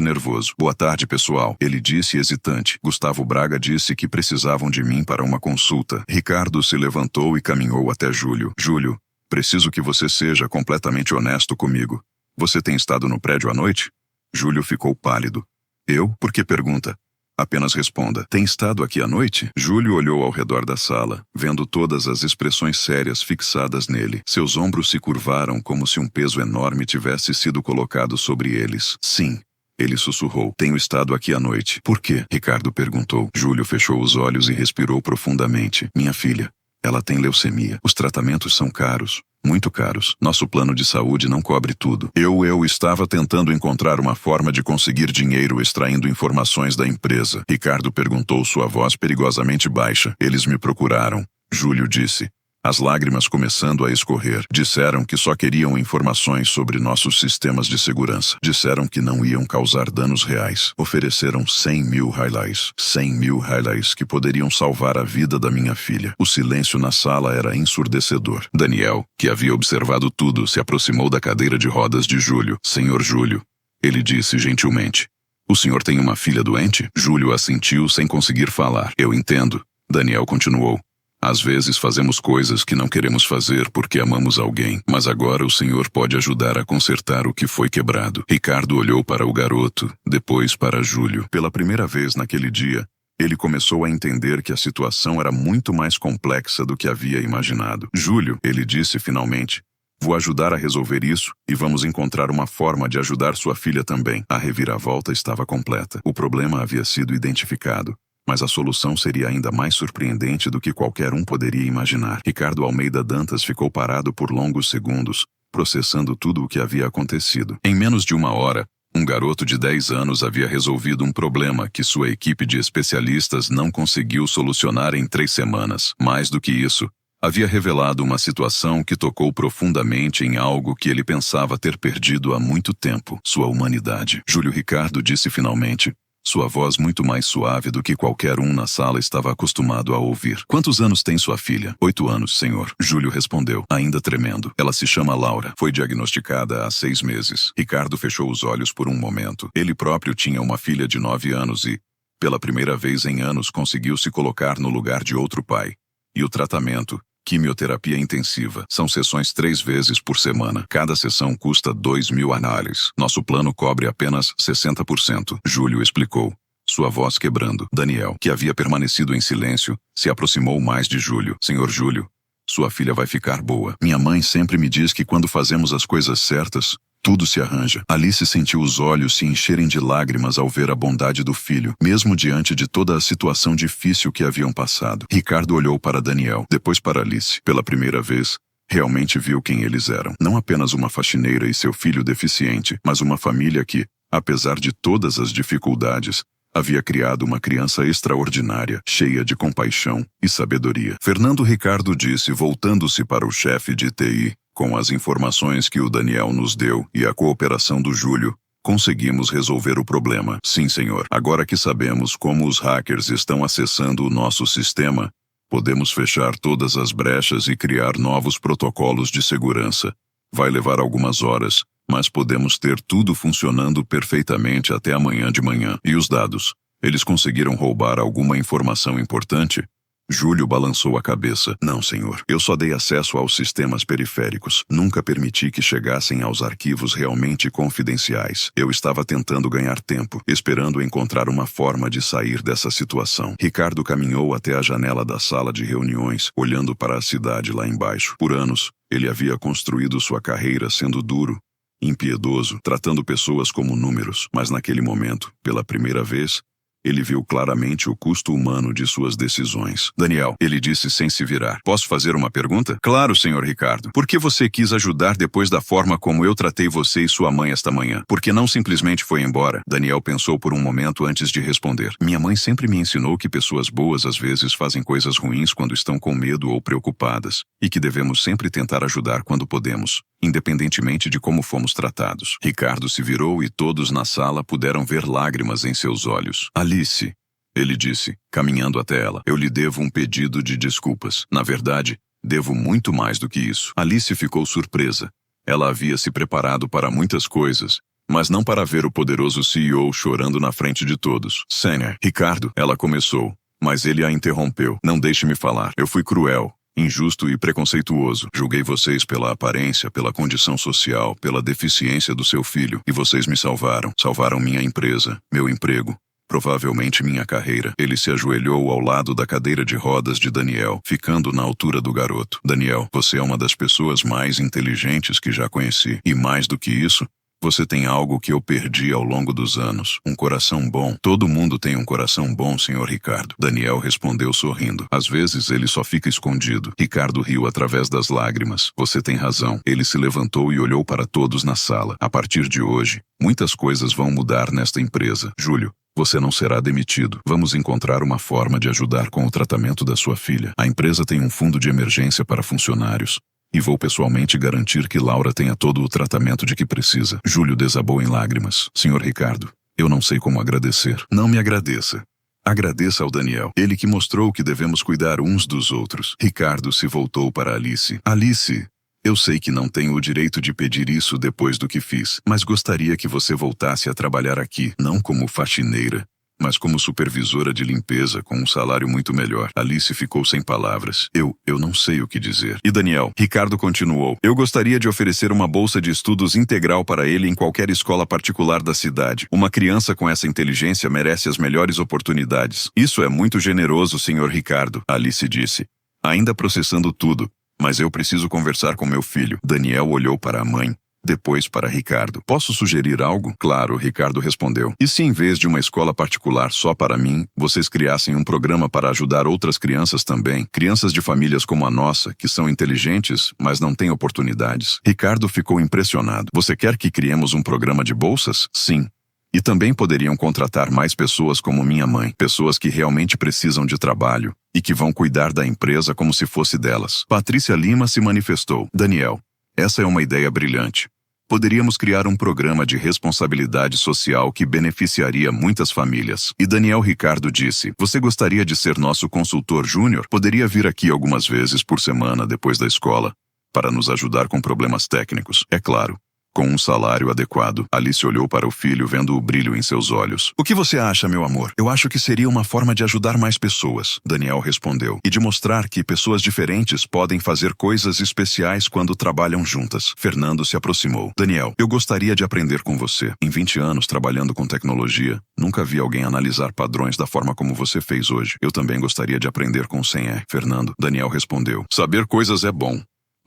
nervoso. Boa tarde, pessoal, ele disse hesitante. Gustavo Braga disse que precisavam de mim para uma consulta. Ricardo se levantou e caminhou até Júlio. Júlio, preciso que você seja completamente honesto comigo. Você tem estado no prédio à noite? Júlio ficou pálido. Eu? Por que pergunta? Apenas responda. Tem estado aqui à noite? Júlio olhou ao redor da sala, vendo todas as expressões sérias fixadas nele. Seus ombros se curvaram como se um peso enorme tivesse sido colocado sobre eles. Sim. Ele sussurrou. Tenho estado aqui à noite. Por quê? Ricardo perguntou. Júlio fechou os olhos e respirou profundamente. Minha filha. Ela tem leucemia. Os tratamentos são caros. Muito caros. Nosso plano de saúde não cobre tudo. Eu estava tentando encontrar uma forma de conseguir dinheiro extraindo informações da empresa. Ricardo perguntou, sua voz perigosamente baixa. Eles me procuraram. Júlio disse. As lágrimas começando a escorrer. Disseram que só queriam informações sobre nossos sistemas de segurança. Disseram que não iam causar danos reais. Ofereceram 100 mil highlights. 100 mil highlights que poderiam salvar a vida da minha filha. O silêncio na sala era ensurdecedor. Daniel, que havia observado tudo, se aproximou da cadeira de rodas de Júlio. Senhor Júlio, ele disse gentilmente. O senhor tem uma filha doente? Júlio assentiu sem conseguir falar. Eu entendo. Daniel continuou. Às vezes fazemos coisas que não queremos fazer porque amamos alguém, mas agora o Senhor pode ajudar a consertar o que foi quebrado. Ricardo olhou para o garoto, depois para Júlio. Pela primeira vez naquele dia, ele começou a entender que a situação era muito mais complexa do que havia imaginado. Júlio, ele disse finalmente, Vou ajudar a resolver isso e vamos encontrar uma forma de ajudar sua filha também. A reviravolta estava completa. O problema havia sido identificado, mas a solução seria ainda mais surpreendente do que qualquer um poderia imaginar. Ricardo Almeida Dantas ficou parado por longos segundos, processando tudo o que havia acontecido. Em menos de uma hora, um garoto de 10 anos havia resolvido um problema que sua equipe de especialistas não conseguiu solucionar em 3 semanas. Mais do que isso, havia revelado uma situação que tocou profundamente em algo que ele pensava ter perdido há muito tempo: sua humanidade. Júlio Ricardo disse finalmente, sua voz muito mais suave do que qualquer um na sala estava acostumado a ouvir. Quantos anos tem sua filha? 8 anos, senhor. Júlio respondeu, ainda tremendo. Ela se chama Laura. Foi diagnosticada há 6 meses. Ricardo fechou os olhos por um momento. Ele próprio tinha uma filha de 9 anos e, pela primeira vez em anos, conseguiu se colocar no lugar de outro pai. E o tratamento? Quimioterapia intensiva. São sessões 3 vezes por semana. Cada sessão custa 2.000 análises. Nosso plano cobre apenas 60%. Júlio explicou, sua voz quebrando. Daniel, que havia permanecido em silêncio, se aproximou mais de Júlio. Senhor Júlio, sua filha vai ficar boa. Minha mãe sempre me diz que quando fazemos as coisas certas, tudo se arranja. Alice sentiu os olhos se encherem de lágrimas ao ver a bondade do filho, mesmo diante de toda a situação difícil que haviam passado. Ricardo olhou para Daniel, depois para Alice. Pela primeira vez, realmente viu quem eles eram. Não apenas uma faxineira e seu filho deficiente, mas uma família que, apesar de todas as dificuldades, havia criado uma criança extraordinária, cheia de compaixão e sabedoria. Fernando Ricardo disse, voltando-se para o chefe de TI, com as informações que o Daniel nos deu e a cooperação do Júlio, conseguimos resolver o problema. Sim, senhor. Agora que sabemos como os hackers estão acessando o nosso sistema, podemos fechar todas as brechas e criar novos protocolos de segurança. Vai levar algumas horas, mas podemos ter tudo funcionando perfeitamente até amanhã de manhã. E os dados? Eles conseguiram roubar alguma informação importante? Júlio balançou a cabeça. Não, senhor. Eu só dei acesso aos sistemas periféricos. Nunca permiti que chegassem aos arquivos realmente confidenciais. Eu estava tentando ganhar tempo, esperando encontrar uma forma de sair dessa situação. Ricardo caminhou até a janela da sala de reuniões, olhando para a cidade lá embaixo. Por anos, ele havia construído sua carreira sendo duro, impiedoso, tratando pessoas como números. Mas naquele momento, pela primeira vez, ele viu claramente o custo humano de suas decisões. Daniel, ele disse sem se virar. Posso fazer uma pergunta? Claro, senhor Ricardo. Por que você quis ajudar depois da forma como eu tratei você e sua mãe esta manhã? Por que não simplesmente foi embora? Daniel pensou por um momento antes de responder. Minha mãe sempre me ensinou que pessoas boas às vezes fazem coisas ruins quando estão com medo ou preocupadas, e que devemos sempre tentar ajudar quando podemos, independentemente de como fomos tratados. Ricardo se virou e todos na sala puderam ver lágrimas em seus olhos. Alice, ele disse, caminhando até ela, eu lhe devo um pedido de desculpas. Na verdade, devo muito mais do que isso. Alice ficou surpresa. Ela havia se preparado para muitas coisas, mas não para ver o poderoso CEO chorando na frente de todos. Senhor Ricardo, ela começou, mas ele a interrompeu. Não deixe-me falar. Eu fui cruel, injusto e preconceituoso. Julguei vocês pela aparência, pela condição social, pela deficiência do seu filho. E vocês me salvaram. Salvaram minha empresa, meu emprego, provavelmente minha carreira. Ele se ajoelhou ao lado da cadeira de rodas de Daniel, ficando na altura do garoto. Daniel, você é uma das pessoas mais inteligentes que já conheci. E mais do que isso, você tem algo que eu perdi ao longo dos anos. Um coração bom. Todo mundo tem um coração bom, senhor Ricardo. Daniel respondeu sorrindo. Às vezes ele só fica escondido. Ricardo riu através das lágrimas. Você tem razão. Ele se levantou e olhou para todos na sala. A partir de hoje, muitas coisas vão mudar nesta empresa. Júlio, você não será demitido. Vamos encontrar uma forma de ajudar com o tratamento da sua filha. A empresa tem um fundo de emergência para funcionários. E vou pessoalmente garantir que Laura tenha todo o tratamento de que precisa. Júlio desabou em lágrimas. Senhor Ricardo, eu não sei como agradecer. Não me agradeça. Agradeça ao Daniel. Ele que mostrou que devemos cuidar uns dos outros. Ricardo se voltou para Alice. Alice, eu sei que não tenho o direito de pedir isso depois do que fiz, mas gostaria que você voltasse a trabalhar aqui, não como faxineira, mas como supervisora de limpeza com um salário muito melhor. Alice ficou sem palavras. Eu não sei o que dizer. E Daniel? Ricardo continuou. Eu gostaria de oferecer uma bolsa de estudos integral para ele em qualquer escola particular da cidade. Uma criança com essa inteligência merece as melhores oportunidades. Isso é muito generoso, senhor Ricardo, Alice disse. Ainda processando tudo, Mas eu preciso conversar com meu filho. Daniel olhou para a mãe, depois para Ricardo. Posso sugerir algo? Claro, Ricardo respondeu. E se em vez de uma escola particular só para mim, vocês criassem um programa para ajudar outras crianças também? Crianças de famílias como a nossa, que são inteligentes, mas não têm oportunidades. Ricardo ficou impressionado. Você quer que criemos um programa de bolsas? Sim. E também poderiam contratar mais pessoas como minha mãe, pessoas que realmente precisam de trabalho e que vão cuidar da empresa como se fosse delas. Patrícia Lima se manifestou. Daniel, essa é uma ideia brilhante. Poderíamos criar um programa de responsabilidade social que beneficiaria muitas famílias. E Daniel Ricardo disse, você gostaria de ser nosso consultor júnior? Poderia vir aqui algumas vezes por semana depois da escola, para nos ajudar com problemas técnicos, é claro. Com um salário adequado. Alice olhou para o filho, vendo o brilho em seus olhos. O que você acha, meu amor? Eu acho que seria uma forma de ajudar mais pessoas, Daniel respondeu. E de mostrar que pessoas diferentes podem fazer coisas especiais quando trabalham juntas. Fernando se aproximou. Daniel, eu gostaria de aprender com você. Em 20 anos trabalhando com tecnologia, nunca vi alguém analisar padrões da forma como você fez hoje. Eu também gostaria de aprender com o Senhor. Fernando, Daniel respondeu. Saber coisas é bom.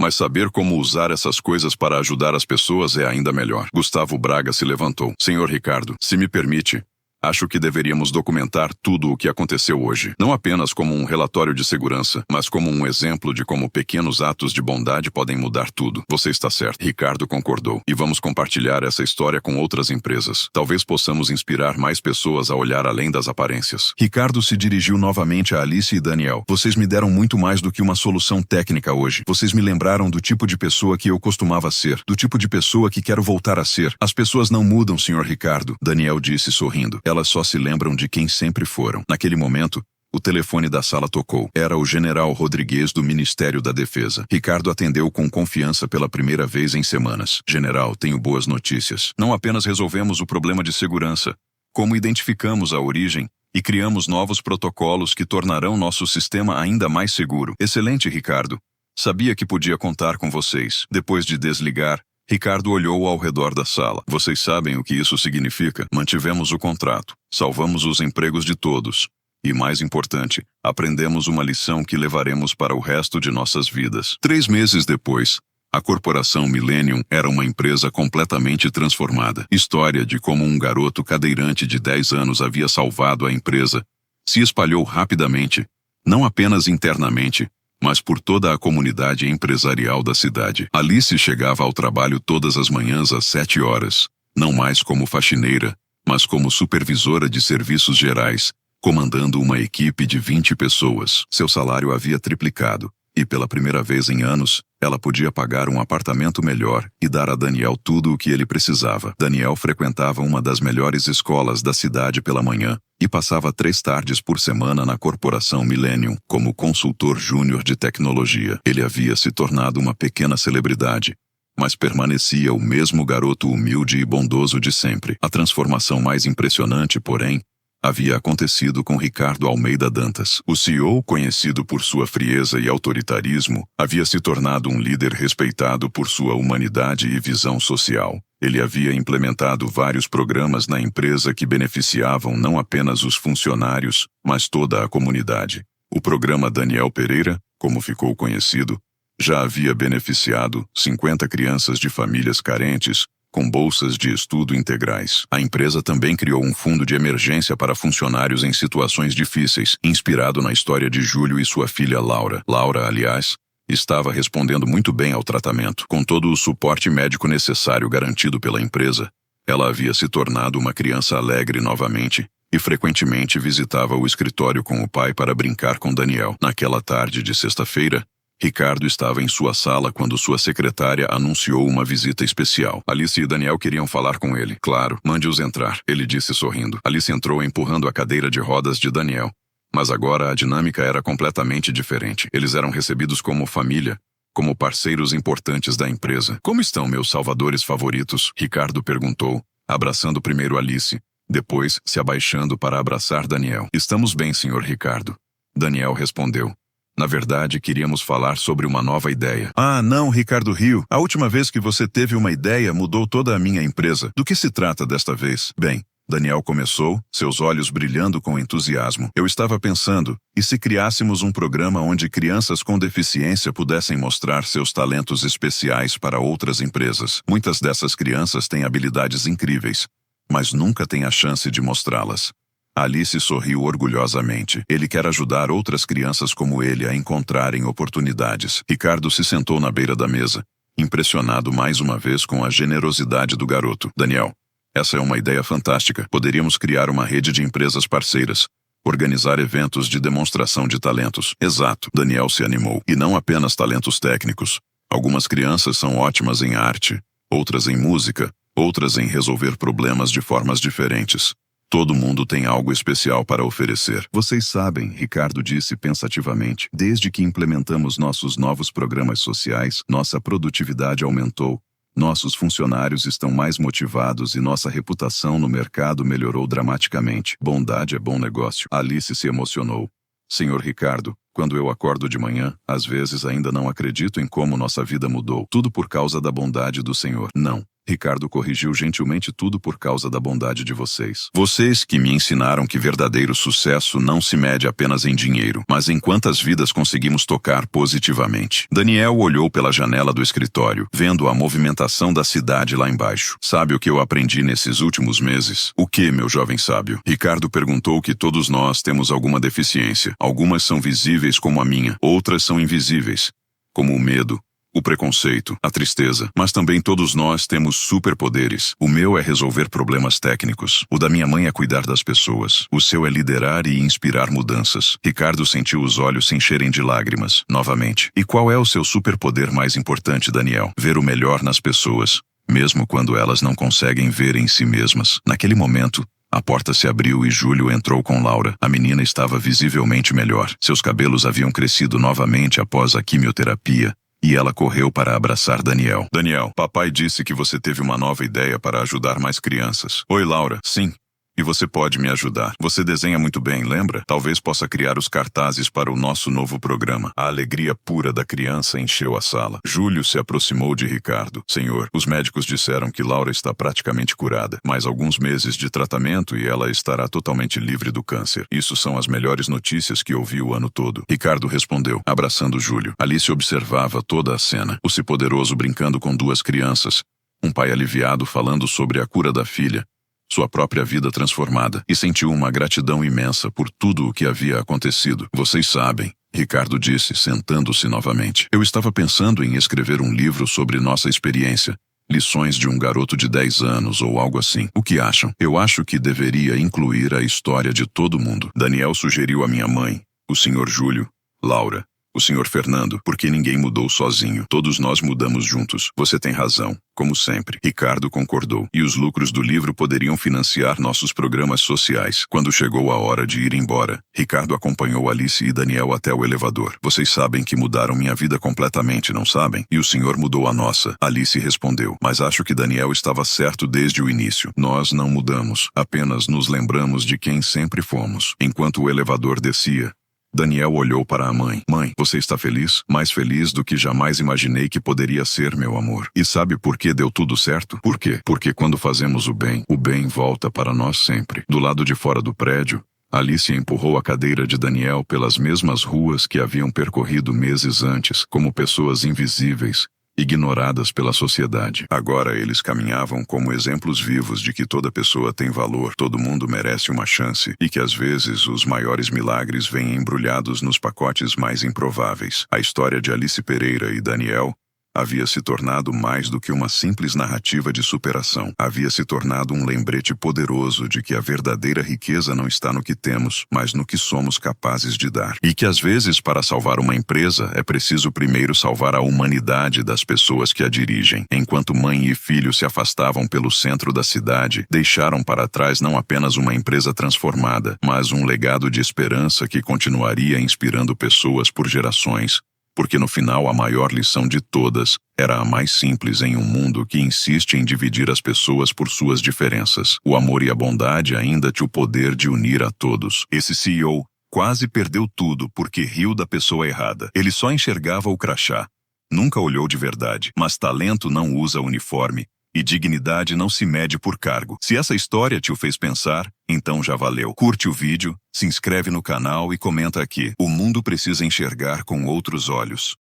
Mas saber como usar essas coisas para ajudar as pessoas é ainda melhor. Gustavo Braga se levantou. Senhor Ricardo, se me permite, acho que deveríamos documentar tudo o que aconteceu hoje. Não apenas como um relatório de segurança, mas como um exemplo de como pequenos atos de bondade podem mudar tudo. Você está certo. Ricardo concordou. E vamos compartilhar essa história com outras empresas. Talvez possamos inspirar mais pessoas a olhar além das aparências. Ricardo se dirigiu novamente a Alice e Daniel. Vocês me deram muito mais do que uma solução técnica hoje. Vocês me lembraram do tipo de pessoa que eu costumava ser, do tipo de pessoa que quero voltar a ser. As pessoas não mudam, Sr. Ricardo, Daniel disse sorrindo. Elas só se lembram de quem sempre foram. Naquele momento, o telefone da sala tocou. Era o general Rodrigues do Ministério da Defesa. Ricardo atendeu com confiança pela primeira vez em semanas. General, tenho boas notícias. Não apenas resolvemos o problema de segurança, como identificamos a origem e criamos novos protocolos que tornarão nosso sistema ainda mais seguro. Excelente, Ricardo. Sabia que podia contar com vocês. Depois de desligar, Ricardo olhou ao redor da sala. Vocês sabem o que isso significa? Mantivemos o contrato, salvamos os empregos de todos. E, mais importante, aprendemos uma lição que levaremos para o resto de nossas vidas. 3 meses depois, a corporação Millennium era uma empresa completamente transformada. História de como um garoto cadeirante de 10 anos havia salvado a empresa se espalhou rapidamente, não apenas internamente, mas por toda a comunidade empresarial da cidade. Alice chegava ao trabalho todas as manhãs às 7 horas, não mais como faxineira, mas como supervisora de serviços gerais, comandando uma equipe de 20 pessoas. Seu salário havia triplicado, e pela primeira vez em anos, ela podia pagar um apartamento melhor e dar a Daniel tudo o que ele precisava. Daniel frequentava uma das melhores escolas da cidade pela manhã e passava 3 tardes por semana na corporação Millennium como consultor júnior de tecnologia. Ele havia se tornado uma pequena celebridade, mas permanecia o mesmo garoto humilde e bondoso de sempre. A transformação mais impressionante, porém, havia acontecido com Ricardo Almeida Dantas. O CEO, conhecido por sua frieza e autoritarismo, havia se tornado um líder respeitado por sua humanidade e visão social. Ele havia implementado vários programas na empresa que beneficiavam não apenas os funcionários, mas toda a comunidade. O programa Daniel Pereira, como ficou conhecido, já havia beneficiado 50 crianças de famílias carentes, com bolsas de estudo integrais. A empresa também criou um fundo de emergência para funcionários em situações difíceis, inspirado na história de Júlio e sua filha Laura. Laura, aliás, estava respondendo muito bem ao tratamento. Com todo o suporte médico necessário garantido pela empresa, ela havia se tornado uma criança alegre novamente e frequentemente visitava o escritório com o pai para brincar com Daniel. Naquela tarde de sexta-feira, Ricardo estava em sua sala quando sua secretária anunciou uma visita especial. Alice e Daniel queriam falar com ele. Claro, mande-os entrar, ele disse sorrindo. Alice entrou empurrando a cadeira de rodas de Daniel. Mas agora a dinâmica era completamente diferente. Eles eram recebidos como família, como parceiros importantes da empresa. Como estão meus salvadores favoritos? Ricardo perguntou, abraçando primeiro Alice, depois se abaixando para abraçar Daniel. Estamos bem, Sr. Ricardo. Daniel respondeu. Na verdade, queríamos falar sobre uma nova ideia. Ah, não, Ricardo Rio. A última vez que você teve uma ideia mudou toda a minha empresa. Do que se trata desta vez? Bem, Daniel começou, seus olhos brilhando com entusiasmo. Eu estava pensando, e se criássemos um programa onde crianças com deficiência pudessem mostrar seus talentos especiais para outras empresas? Muitas dessas crianças têm habilidades incríveis, mas nunca têm a chance de mostrá-las. Alice sorriu orgulhosamente. Ele quer ajudar outras crianças como ele a encontrarem oportunidades. Ricardo se sentou na beira da mesa, impressionado mais uma vez com a generosidade do garoto. Daniel, essa é uma ideia fantástica. Poderíamos criar uma rede de empresas parceiras, organizar eventos de demonstração de talentos. Exato, Daniel se animou. E não apenas talentos técnicos. Algumas crianças são ótimas em arte, outras em música, outras em resolver problemas de formas diferentes. Todo mundo tem algo especial para oferecer. Vocês sabem, Ricardo disse pensativamente, desde que implementamos nossos novos programas sociais, nossa produtividade aumentou, nossos funcionários estão mais motivados e nossa reputação no mercado melhorou dramaticamente. Bondade é bom negócio. Alice se emocionou. Senhor Ricardo, quando eu acordo de manhã, às vezes ainda não acredito em como nossa vida mudou. Tudo por causa da bondade do Senhor. Não. Ricardo corrigiu gentilmente, tudo por causa da bondade de vocês. Vocês que me ensinaram que verdadeiro sucesso não se mede apenas em dinheiro, mas em quantas vidas conseguimos tocar positivamente. Daniel olhou pela janela do escritório, vendo a movimentação da cidade lá embaixo. Sabe o que eu aprendi nesses últimos meses? O que, meu jovem sábio? Ricardo perguntou que todos nós temos alguma deficiência. Algumas são visíveis como a minha, outras são invisíveis, como o medo, o preconceito, a tristeza, mas também todos nós temos superpoderes. O meu é resolver problemas técnicos. O da minha mãe é cuidar das pessoas. O seu é liderar e inspirar mudanças. Ricardo sentiu os olhos se encherem de lágrimas, novamente. E qual é o seu superpoder mais importante, Daniel? Ver o melhor nas pessoas, mesmo quando elas não conseguem ver em si mesmas. Naquele momento, a porta se abriu e Júlio entrou com Laura. A menina estava visivelmente melhor. Seus cabelos haviam crescido novamente após a quimioterapia, e ela correu para abraçar Daniel. Daniel, papai disse que você teve uma nova ideia para ajudar mais crianças. Oi, Laura. Sim. E você pode me ajudar. Você desenha muito bem, lembra? Talvez possa criar os cartazes para o nosso novo programa. A alegria pura da criança encheu a sala. Júlio se aproximou de Ricardo. Senhor, os médicos disseram que Laura está praticamente curada. Mais alguns meses de tratamento e ela estará totalmente livre do câncer. Isso são as melhores notícias que ouvi o ano todo. Ricardo respondeu, abraçando Júlio. Alice observava toda a cena. O Poderoso brincando com duas crianças. Um pai aliviado falando sobre a cura da filha, sua própria vida transformada, e sentiu uma gratidão imensa por tudo o que havia acontecido. Vocês sabem, Ricardo disse, sentando-se novamente. Eu estava pensando em escrever um livro sobre nossa experiência. Lições de um garoto de 10 anos ou algo assim. O que acham? Eu acho que deveria incluir a história de todo mundo. Daniel sugeriu a minha mãe, o Sr. Júlio, Laura, o Sr. Fernando, porque ninguém mudou sozinho. Todos nós mudamos juntos. Você tem razão, como sempre. Ricardo concordou. E os lucros do livro poderiam financiar nossos programas sociais. Quando chegou a hora de ir embora, Ricardo acompanhou Alice e Daniel até o elevador. Vocês sabem que mudaram minha vida completamente, não sabem? E o senhor mudou a nossa. Alice respondeu. Mas acho que Daniel estava certo desde o início. Nós não mudamos. Apenas nos lembramos de quem sempre fomos. Enquanto o elevador descia, Daniel olhou para a mãe. Mãe, você está feliz? Mais feliz do que jamais imaginei que poderia ser, meu amor. E sabe por que deu tudo certo? Por quê? Porque quando fazemos o bem volta para nós sempre. Do lado de fora do prédio, Alice empurrou a cadeira de Daniel pelas mesmas ruas que haviam percorrido meses antes, como pessoas invisíveis, ignoradas pela sociedade. Agora eles caminhavam como exemplos vivos de que toda pessoa tem valor, todo mundo merece uma chance, e que às vezes os maiores milagres vêm embrulhados nos pacotes mais improváveis. A história de Alice Pereira e Daniel havia se tornado mais do que uma simples narrativa de superação. Havia se tornado um lembrete poderoso de que a verdadeira riqueza não está no que temos, mas no que somos capazes de dar. E que às vezes, para salvar uma empresa, é preciso primeiro salvar a humanidade das pessoas que a dirigem. Enquanto mãe e filho se afastavam pelo centro da cidade, deixaram para trás não apenas uma empresa transformada, mas um legado de esperança que continuaria inspirando pessoas por gerações. Porque no final a maior lição de todas era a mais simples em um mundo que insiste em dividir as pessoas por suas diferenças. O amor e a bondade ainda tinham o poder de unir a todos. Esse CEO quase perdeu tudo porque riu da pessoa errada. Ele só enxergava o crachá. Nunca olhou de verdade. Mas talento não usa uniforme. E dignidade não se mede por cargo. Se essa história te o fez pensar, então já valeu. Curte o vídeo, se inscreve no canal e comenta aqui. O mundo precisa enxergar com outros olhos.